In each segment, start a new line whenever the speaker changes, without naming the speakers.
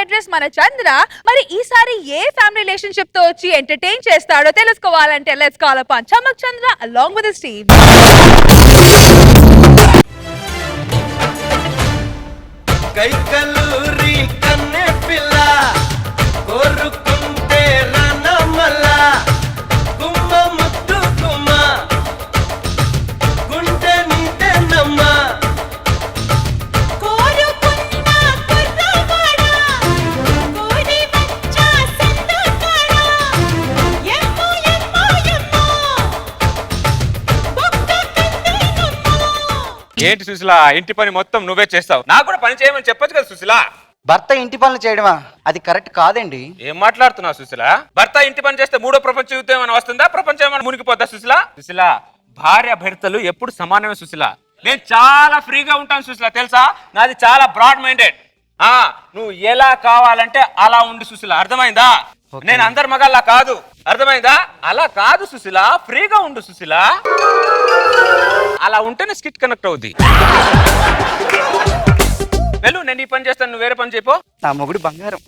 Address మన చంద్ర. మరి ఈసారి ఏ ఫ్యామిలీ రిలేషన్షిప్ తో వచ్చి ఎంటర్టైన్ చేస్తాడో తెలుసుకోవాలంటే let's call upon Chammak Chandra along with his team.
కైకలూరి కన్నె పిల్ల కోరుకుంటే రనమల్ల గుమ్మ ముద్దు గుమ్మ గుండె నీటెనమ్మ
కోరుకున్న కుర్రవాడ కోడి వచ్చ సందకాడ ఎమ్మో ఎమ్మో ఎమ్మో బొక్క కందేనమ్మో.
ఏంటి సుశీల ఇంటి పని మొత్తం నువ్వే చేస్తావు, నాకు కూడా పని చేయమని చెప్పొచ్చు కదా సుశీల.
భర్త ఇంటి పనులు చేయడమా? అది కరెక్ట్ కాదండి.
ఏం మాట్లాడుతున్నావు సుశీల? భర్త ఇంటి పని చేస్తే మూడో ప్రపంచ యుద్ధం ఏమైనా వస్తుందా? ప్రపంచం ఏమైనా మునిగిపోద్దా సుశీల? సుశీల భార్య భర్తలు ఎప్పుడు సమానమే సుశీల. నేను చాలా ఫ్రీగా ఉంటాను సుశీల, తెలుసా? నాది చాలా బ్రాడ్ మైండెడ్. నువ్వు ఎలా కావాలంటే అలా ఉండు సుశీల, అర్థమైందా? నేను అందరి మగాళ్ళ కాదు, అర్థమైందా? అలా కాదు సుశీల, ఫ్రీగా ఉండు సుశీల. అలా ఉంటేనే స్కిట్ కనెక్ట్ అవుద్ది. వెళ్ళు, నేను ఈ పని చేస్తాను, నువ్వు వేరే పని చెప్పు.
నా మొగుడు బంగారం.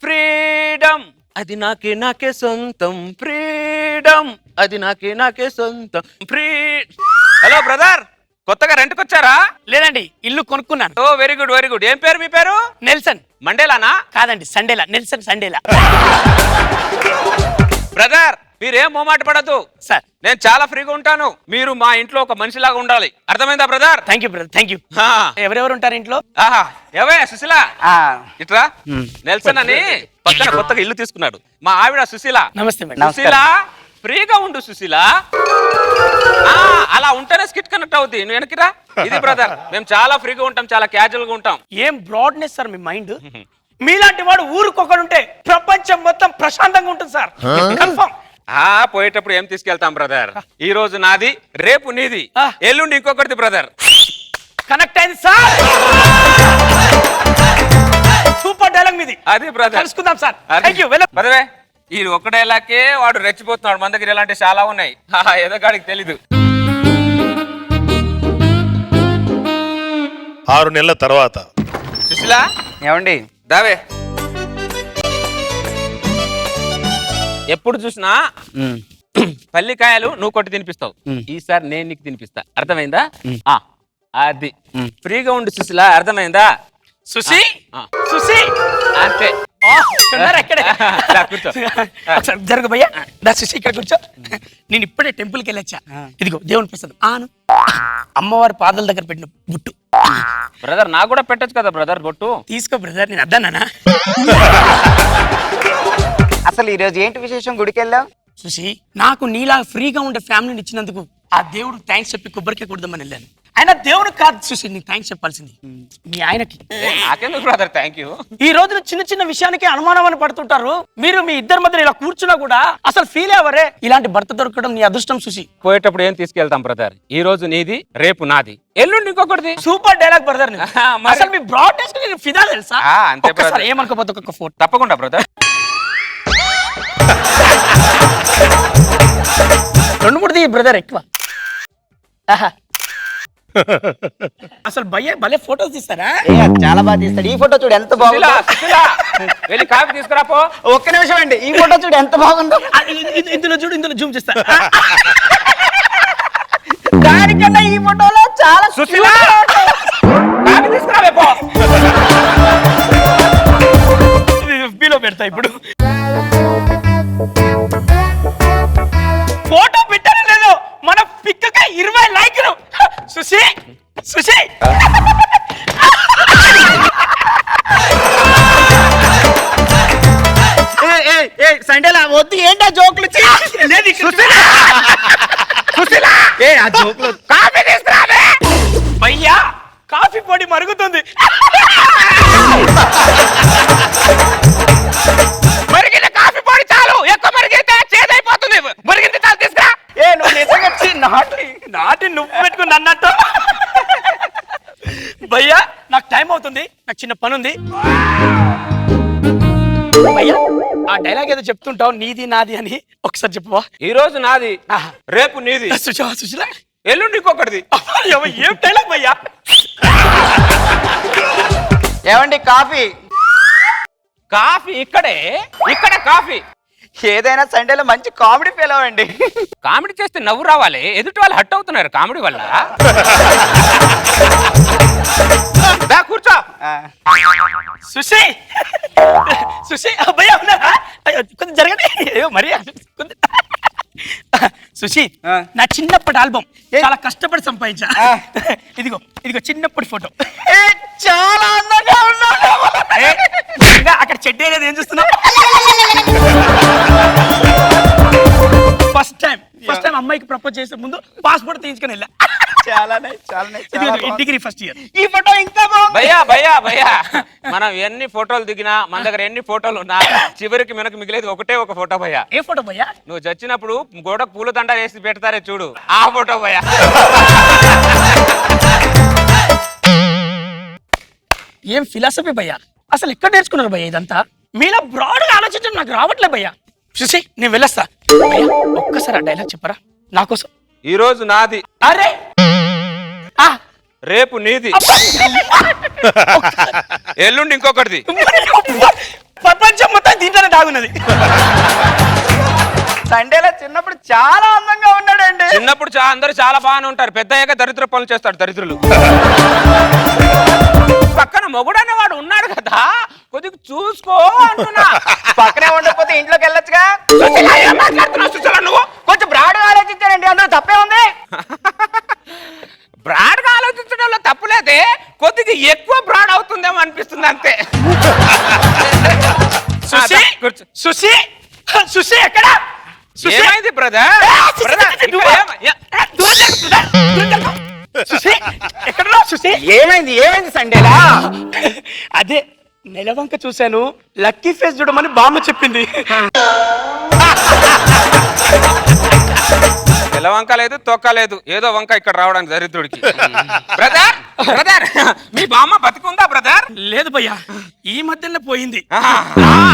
ఫ్రీడమ్ అది నాకే సొంతం, ఫ్రీడమ్ అది నాకే సొంతం. హలో బ్రదర్, కొత్తగా రెంట్కి వచ్చారా?
లేదండి, ఇల్లు కొనుక్కున్నాను.
ఓ వెరీ గుడ్ వెరీ గుడ్. ఏం పేరు మీ పేరు?
నెల్సన్.
మండేలానా?
కాదండి, సండేలా. నెల్సన్ సండేలా.
బ్రదర్ మీరేం మొహమాట పడద్దు
సార్,
నేను చాలా ఫ్రీగా ఉంటాను. మీరు మా ఇంట్లో ఒక మనిషిలాగా ఉండాలి, అర్థమైందా brother?
Thank you brother, thank you. ఎవరెవరు ఉంటారు ఇంట్లో?
ఆహా ఏవే సుశీల
ఆ,
ఇట్రా. నెల్సన్ అని పక్కన కొత్తగా ఇల్లు తీసుకున్నాడు, మా ఆవిడ సుశీల.
నమస్తే మేడం.
సుశీల ఫ్రీగా ఉండు సుశీల. అలా ఉంటేనే స్కిట్ కనెక్ట్ అవుద్ది. నువ్వు వెనక్కిరా. ఇది బ్రదర్, మేము చాలా ఫ్రీగా ఉంటాం, చాలా క్యాజువల్ గా ఉంటాం.
ఏం బ్రాడ్నెస్ సార్ మీ మైండ్. మీలాంటి వాడు ఊరికొకడుంటే ప్రపంచం మొత్తం ప్రశాంతంగా ఉంటుంది సార్, కన్ఫర్మ్.
పోయేటప్పుడు ఏం తీసుకెళ్తాం బ్రదర్? ఈ రోజు నాది, రేపు నీది, ఎల్లుండి ఇంకొకటిది బ్రదర్.
కనెక్ట్ అయింది సార్. సూపర్ డైలాగ్ మీది.
అది బ్రదర్,
కలుసుకుందాం సార్. Thank you.
పదవే. ఈ ఒక్క డైలాగే వాడు రెచ్చిపోతున్నాడు. మన దగ్గర ఇలాంటి చాలా ఉన్నాయి, ఏదో గాడికి తెలీదు.
6 నెలల తర్వాత
సుశీల
ఏమండి?
దావే. ఎప్పుడు చూసినా పల్లికాయలు నువ్వు కొట్టి తినిపిస్తావు, ఈసారి నేను నీకు తినిపిస్తా, అర్థమైందా? అది ఫ్రీగా ఉండు సుశీల, అర్థమైందా?
సుశీ సుశీ
అంతే. కూర్చో.
జరుగు భయ్యా, దా సుశీ ఇక్కడ కూర్చో. నేను ఇప్పుడే టెంపుల్కి వెళ్ళొచ్చా. ఇదిగో దేవుని ప్రసాదం. అమ్మవారి పాదాల దగ్గర పెట్టిన బుట్టు.
బ్రదర్ నాకు కూడా పెట్టచ్చు కదా బ్రదర్ బొట్టు.
తీసుకో బ్రదర్, నేను అద్దానా.
అసలు ఈ రోజు ఏంటి విశేషం? గుడికి వెళ్ళావు?
సుశీ, నాకు నీలా ఫ్రీగా ఉండే ఫ్యామిలీని ఇచ్చినందుకు ఆ దేవుడు థ్యాంక్స్ చెప్పి కొబ్బరికాయ కొడదామని వెళ్ళాను. ఆయన దేవుడు కాదు సుశీ, నీకు థ్యాంక్స్ చెప్పాల్సింది మీ ఆయనకి.
నాకెందుకు బ్రదర్ థ్యాంక్ యూ.
ఈ రోజున చిన్న చిన్న విషయానికి అనుమానం అని పడుతుంటారు. మీరు మీ ఇద్దరి మధ్య ఇలా కూర్చున్నా కూడా అసలు ఫీల్ అవ్వరే. ఇలాంటి భర్త దొరకడం నీ అదృష్టం సుశీ.
పోయేటప్పుడు ఏం తీసుకెళ్తాం బ్రదర్? ఈ రోజు నీది, రేపు నాది, ఎల్లుండి ఇంకొకటిది.
Super dialogue brother. అసలు మీ బ్రాడ్నెస్ కి ఫిదా తెలుసా?
అంతే బ్రదర్.
ఏమనుకోపోతే ఒక ఫోటో
తప్పకుండా బ్రదర్.
2-3 బ్రదర్ ఎక్కువ. అసలు భలే ఫోటోస్ తీస్తారా?
చాలా బాగా తీస్తాడు. ఈ ఫోటో చూడు ఎంత బాగుందో.
వెళ్ళి కాఫీ తీసుకురాపో.
ఒక్క నిమిషం అండి, ఈ ఫోటో చూడు ఎంత బాగుందో.
ఇందులో చూడు, ఇందులో జూమ్ చేస్తా.
దానికన్నా ఈ ఫోటోలో చాలా
సుశీల కాఫీ తీసుకురావే పో.
FB-లో పెడతా ఇప్పుడు. ఫోటో పెట్టారో లేదో మన పిక్కగా 20 లైక్లు. సుశీ సుశీ
సండేలా వద్దు. ఏంటా జోకులు? ఆ జోకులు.
కాఫీ తీసుకురావే.
భయ్యా, కాఫీ పొడి మరుగుతుంది.
మరిగిన కాఫీ పొడి చాలు, ఎక్కువ మరిగితే చేదైపోతుంది. మరిగింది చాలు, తీసుకురా.
నువ్వు నిజంగా నాటి నువ్వు పెట్టుకుని అన్నట్టు. భయ్యా నాకు టైం అవుతుంది, నాకు చిన్న పని ఉంది. భయ్యా ఆ డైలాగ్ ఏదో చెప్తుంటావు, నీది నాది అని, ఒకసారి చెప్పవా?
ఈ రోజు నాది, రేపు నీది,
సుశీల
ఎల్లుండి ఇంకొకటిది.
ఏం డైలాగ్ భయ్యా?
ఏమండి కాఫీ?
కాఫీ ఇక్కడే, ఇక్కడ కాఫీ.
ఏదైనా సండేలో మంచి కామెడీ ఫీల్ అవ్వండి.
కామెడీ చేస్తే నవ్వు రావాలి, ఎదుటి వాళ్ళు హట్ అవుతున్నారు కామెడీ వల్ల. దా, కూర్చో.
సుషి సుషి భయ్యా ఉన్నారా? అయ్యో, కొంచెం జరగండి. అయ్యో మరి సుషి, నా చిన్నప్పటి ఆల్బమ్ చాలా కష్టపడి సంపాదించా. ఇదిగో ఇదిగో చిన్నప్పటి ఫోటో.
చాలా అందంగా ఉన్నాడు.
అక్కడ చెడ్డ ఏం చూస్తున్నావు? ఫస్ట్ టైం అమ్మాయికి ప్రపోజ్ చేసే ముందు పాస్పోర్ట్ తీయించుకొని వెళ్ళా.
చాలా nice, చాలా nice, చాలా బాగుంది.
Degree first year.
ఈ ఫోటో ఇంకా బాగుంది.
భయ్యా మనం ఎన్ని ఫోటోలు దిగినా, మన దగ్గర ఎన్ని ఫోటోలు ఉన్నా, చివరికి మనకు మిగిలేదు ఒకటే ఒక ఫోటో భయ్యా.
ఏ ఫోటో భయ్యా?
నువ్వు చచ్చినప్పుడు గోడకు పూలదండ వేసి పెడతారే చూడు, ఆ ఫోటో భయ్యా.
ఏం ఫిలాసఫీ భయ్యా, అసలు ఎక్కడ నేర్చుకున్నారు భయ్యా ఇదంతా? మీలా బ్రాడ్గా ఆలోచించడం నాకు రావట్లే భయ్యా. చూసి నేను వెళ్ళొస్తా. భయ్యా, ఒక్కసారి ఆ డైలాగ్ చెప్పరా నా కోసం?
ఈ రోజు నాది,
అరే ఆ,
రేపు నీది, ఎల్లుండి ఇంకొకటిది.
ప్రపంచం మొత్తం దీంట్లోనే దాగున్నది.
సండేలో చిన్నప్పుడు చాలా అందంగా ఉన్నాడండి.
చిన్నప్పుడు అందరూ చాలా బాగానే ఉంటారు, పెద్ద అయ్యాక దరిద్ర పనులు చేస్తాడు దరిద్రులు. పక్కన మొగుడు అనేవాడు ఉన్నాడు కదా, కొద్దిగా చూసుకో అంటున్నా.
పక్కనే ఉండకపోతే ఇంట్లోకి వెళ్ళొచ్చుగా.
ఏం మాట్లాడుతున్నావు సుశీల నువ్వు?
కొంచెం బ్రాడ్గా ఆలోచించారండి, అందులో తప్పే ఉంది.
బ్రాడ్ గా ఆలోచించడంలో తప్పులేదే, కొద్దిగా ఎక్కువ బ్రాడ్ అవుతుందేమో అనిపిస్తుంది అంతే.
సుశీ,
కూర్చో.
సుశీ, సుశీ ఎక్కడ? సుశీ?
ఏమైంది బ్రదర్?
సుశీ ఎక్కడున్నావు సుశీ?
ఏమైంది సండేలా?
అదే నెలవంక చూశాను, లక్కీ ఫేస్ చూడమని బామ్మ చెప్పింది.
తెల్ల వంక లేదు, తొక్క లేదు, ఏదో వంక ఇక్కడ రావడానికి దరిద్రుడికి. బ్రదర్ మీ బామ్మ బతికుందా బ్రదర్?
లేదు భయ్యా, ఈ మధ్యలో పోయింది.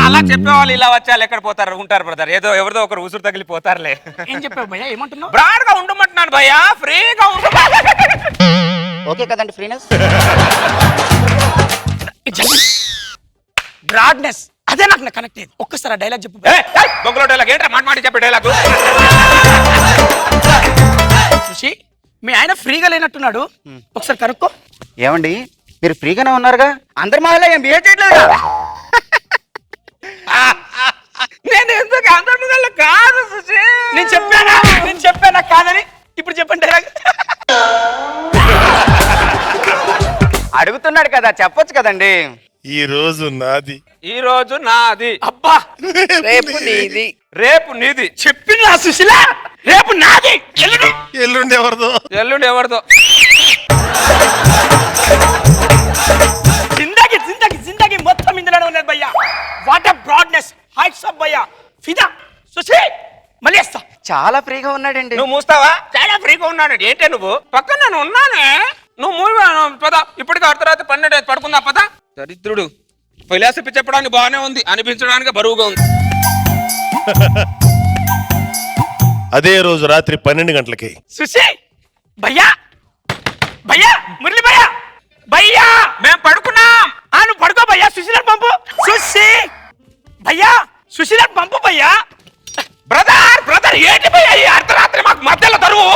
అలా చెప్పేవాళ్ళు ఇలా వచ్చారు ఎక్కడ పోతారు ఉంటారు బ్రదర్, ఏదో ఎవరిదో ఒకరు ఉసురు తగిలి పోతారులే.
ఏం చెప్పావు భయ్యా? ఏమంటున్నావు?
బ్రాడ్ గా ఉండమంటున్నాను భయ్యా, ఫ్రీగా ఉండు.
ఓకే కదండి ఫ్రీనెస్.
బ్రాడ్నెస్ అదే నాకు కనెక్ట్ అయ్యేది. ఒక్కసారి డైలాగ్ చెప్పు.
బొంగులో డైలాగ్ ఏంట్రా, మాట చెప్పే డైలాగ్.
చూసి మీ ఆయన ఫ్రీగా లేనట్టున్నాడు, ఒకసారి కనుక్కో.
ఏమండి మీరు ఫ్రీగానే ఉన్నారుగా, అందరి మాలో ఏం బిహేవ్ చేయట్లేదు.
నేను ఎందుకు అందరి ముందర కాదు సుశీ.
నేను చెప్పానా కాదని? ఇప్పుడు చెప్పండి డైలాగ్.
అడుగుతున్నాడు కదా, చెప్పొచ్చు కదండి.
ఈ రోజు నాది,
ఈ రోజు నాది,
అబ్బా
రేపు నీది.
రేపు నీది.
చెప్పింది నా సుశీల, రేపు నాది,
ఎల్లుండి ఎవరిదో.
ఎల్లుండి ఎవరిదో.
జిందగీ మొత్తం ఇందులోనే ఉన్నది భయ్యా. What a broadness, heights of భయ్యా. ఫిదా సుశీ, మళ్ళీ వస్తా.
చాలా ఫ్రీగా ఉన్నాడండి.
నువ్వు మూస్తావా? చాలా ఫ్రీగా ఉన్నాడు. ఏంటే నువ్వు పక్కన నేను ఉన్నానే, నువ్వు మూవీ పద. ఇప్పటికి అర్ధరాత్రి 12 పడుకుందా పద. దరిద్రుడు ఫిలాసఫీ చెప్పడానికి బాగానే ఉంది, అనిపించడానికి బరువుగా ఉంది.
అదే రోజు రాత్రి 12 గంటలకి
సుశీ భయ్యా, భయ్యా మురళి భయ్యా, భయ్యా
మేము పడుకున్నాం.
నువ్వు పడుకో భయ్యా. సుశీలను పంపు. సుశీ భయ్యా, సుశీలను పంపు భయ్యా.
బ్రదర్ ఏంటి భయ్యా ఈ అర్ధరాత్రి మాకు మధ్యలో తరువు?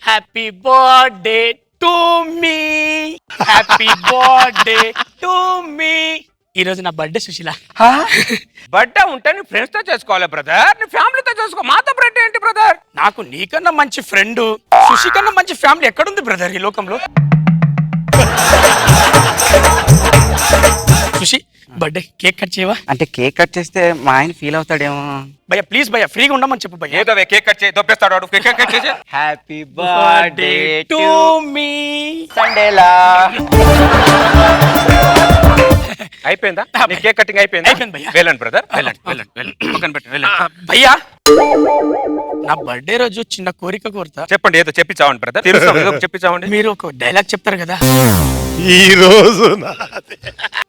Happy birthday to me, happy birthday to me. ఈ రోజు నా బర్త్డే సుశీల.
బర్త్డే ఉంటే నీ ఫ్రెండ్స్ తో చేసుకోవాలి బ్రదర్, నీ ఫ్యామిలీతో చేసుకో. మాతో బర్త్డే ఏంటి బ్రదర్?
నాకు నీకన్నా మంచి ఫ్రెండ్, సుశీ కన్నా మంచి ఫ్యామిలీ ఎక్కడుంది బ్రదర్ ఈ లోకంలో? సుశీ బర్త్డే కేక్ కట్ చేయవా?
అంటే కేక్ కట్ చేస్తే మా ఆయన ఫీల్ అవుతాడేమో.
భయ్యా ప్లీజ్ భయ్యా, ఫ్రీగా ఉండమని చెప్పు భయ్యా.
ఏదో కేక్ కట్ చేయి, దొబ్బేస్తాడు వాడు. కేక్ కట్ చేసి
హ్యాపీ బర్త్డే టు
మీ.
సండేలా.
అయిపోయిందా? నీ కేక్ కటింగ్ అయిపోయిందా?
అయిపోయింది భయ్యా.
వెళ్ళండి బ్రదర్, వెళ్ళండి. పక్కన పెట్టి వెళ్ళండి.
భయ్యా నా బర్త్డే రోజు చిన్న కోరిక కోరుతా.
చెప్పండి, ఏదో చెప్పిచ్చావండి బ్రదర్. తెలుసు, ఏదో చెప్పిచ్చావండి.
మీరు ఒక డైలాగ్ చెప్తారు కదా.
ఈ రోజు నాది.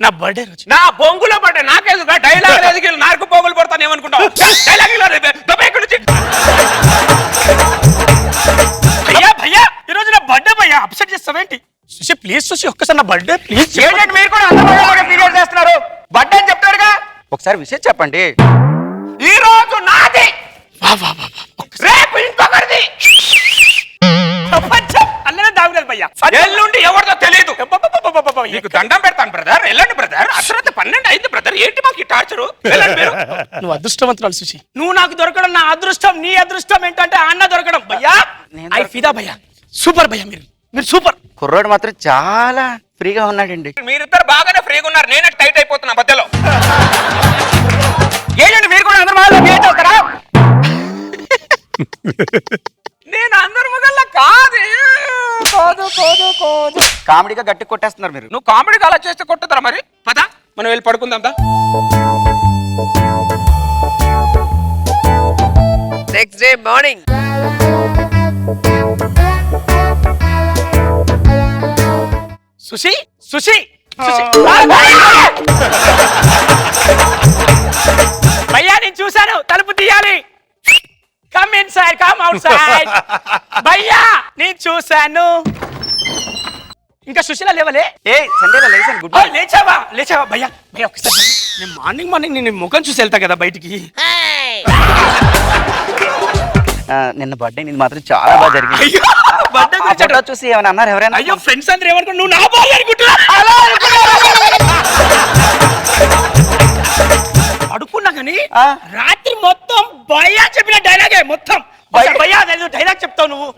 నా బర్త్డే రోజు
నా బొంగులో పడ్డా నాకేదో డైలాగ్ ఎదిగి నాలుగు పోగులు పడతాను ఏమనుకుంటావు?
భయ్యా భయ్యా, ఈ రోజు నా బర్త్డే భయ్యా, అప్సెట్ చేస్తావేంటి? సుశీ ప్లీజ్ సుశీ ఒక్కసారి నా బర్త్డే ప్లీజ్.
ఏంటంటే మీరు కూడా అందరూ ఫీల్ చేస్తున్నారు? బర్త్డే అని చెప్తారుగా, ఒకసారి విషయం చెప్పండి.
ఈ రోజు నాది,
వా వా వా వా.
రేపు ఇంకొకరిది,
ప్రపంచం అల్లనే దాగులేదు భయ్యా.
ఎల్లుండి ఎవరిదో తెలియదు. నీకు దండం పెడతాను బ్రదర్, వెళ్ళండి బ్రదర్. అసలు 12 అయింది బ్రదర్, ఏంటి మాకు ఈ టార్చరు? వెళ్ళండి మీరు.
నువ్వు అదృష్టవంతురాలు సుశీ. నువ్వు నాకు దొరకడం నా అదృష్టం. నీ అదృష్టం ఏంటంటే అన్న దొరకడం భయ్యా. ఐ ఫిదా భయ్యా. సూపర్ భయ్యా, మీరు సూపర్.
కుర్రోడు మాత్రం చాలా ఫ్రీగా ఉన్నాడండి.
మీరిద్దరు బాగానే ఫ్రీగా ఉన్నారు, నేనే టైట్ అయిపోతున్నా మధ్యలో.
ఏంటంటే మీరు కూడా అందరూ మాలో మీట్ అవుతారా?
నేను అందరు మొగల్లా కాదు.
కామెడీగా గట్టి కొట్టేస్తున్నారు మీరు.
నువ్వు కామెడీగా అలా చేస్తే కొట్టుతారా మరి? పద మనం వెళ్ళి పడుకుందాం దా.
Next day morning
Susi Susi భయ్యా నేను చూశాను, తలుపు తీయాలి. Come inside, come outside. భయ్యా నేను చూశాను. ఇంకా సుశీల లేవలే?
ఏ సండేలో లేచాను. గుడ్
లేచావా భయ్యా? భయ్యా ఒకసారి నేను మార్నింగ్ నేను ముఖం చూసి వెళ్తా కదా బయటికి.
నిన్న బర్త్డే నీది మాత్రం చాలా బాగా జరిగింది.
అయ్యో, birthday
ఆ
గురించి
ఫోటో చూసి ఏమైనా అన్నారు ఎవరైనా?
అయ్యో ఫ్రెండ్స్ అందరూ ఏమనుకో, నువ్వు నా బాయ్ అనుకుంటున్నా. అడుక్కున్నా కానీ రాత్రి మొత్తం భయ్యా చెప్పిన డైలాగే మొత్తం. భయ్యా డైలాగ్ చెప్తావు నువ్వు.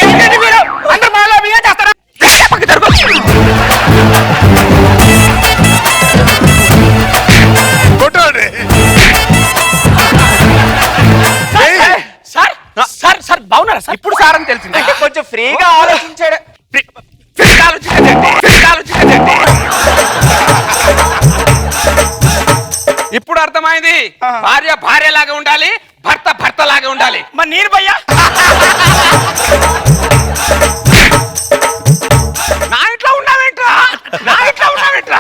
ఏంటండి మీరు అందరు మాలో బిహేవ్ చేస్తారా? పక్కకి జరుగు.
కొట్టండి.
సార్ బాగున్నారా సార్?
ఇప్పుడు సారని తెలిసింది.
కొంచెం ఫ్రీగా ఆలోచించాడు.
ఇప్పుడు అర్థమైంది, భార్య భార్యలాగా ఉండాలి, భర్త భర్త లాగా ఉండాలి.
మరి నేను భయ్యా
నా ఇంట్లో ఉన్నావేంట్రా? నా ఇంట్లో ఉన్నావేంట్రా?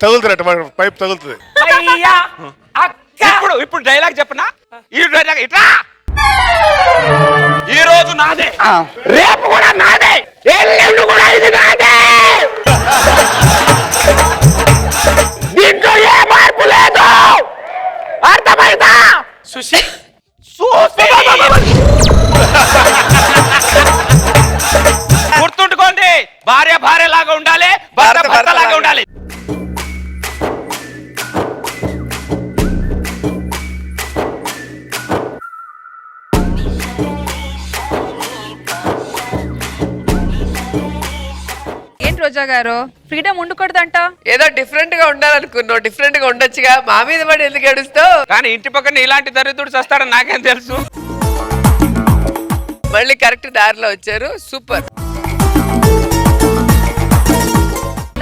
తగులుతున్నట్టు పైప్ తగులుతుంది.
ఇప్పుడు డైలాగ్ చెప్పనా? ఈ డైలాగ్ ఇట్లా, ఈ రోజు నాదే, రేపు కూడా నాదే, ఎల్లుండి కూడా ఇది నాదే. దీంట్లో ఏ మార్పు లేదు, అర్థమైందా?
సుశీ
గుర్తుంటుకోండి, భార్య భార్య లాగా ఉండాలి, భర్త భర్త లాగా ఉండాలి.
ఏంటి రోజా గారు, ఫ్రీడమ్ ఉండకూడదంట?
ఏదో డిఫరెంట్ గా ఉండాలనుకున్నావు, డిఫరెంట్ గా ఉండొచ్చుగా. మా మీద పడి ఎందుకు ఏడుస్తావు?
కానీ ఇంటి పక్కన ఇలాంటి దరిద్రుడు చేస్తాడని నాకేం తెలుసు.
మళ్ళీ కరెక్ట్ దారిలో వచ్చారు, super.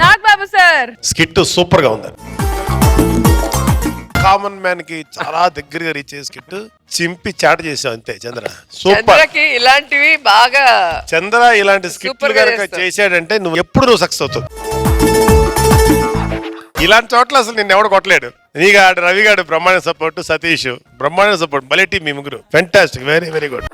Nagababu sir
skit super గా ఉంది. కామన్ మ్యాన్ కి చాలా దగ్గరగా రీచ్ అయ్యే స్కిట్ చింపి చాట చేసాం అంతే. చంద్ర సూపర్.
చంద్రకి ఇలాంటివి బాగా,
చంద్ర ఇలాంటి స్కిట్లు కనుక చేసాడంటే నువ్వు సక్సెస్ అవుతావు. ఇలాంటి చోట్ల అసలు నిన్ను ఎవడు కొట్టలేడు. నీగాడు, రవిగాడు బ్రహ్మాండ సపోర్ట్, సతీష్ బ్రహ్మాండ సపోర్ట్, మళ్ళీ టీం మీ ముగ్గురు ఫెంటాస్టిక్, వెరీ వెరీ గుడ్.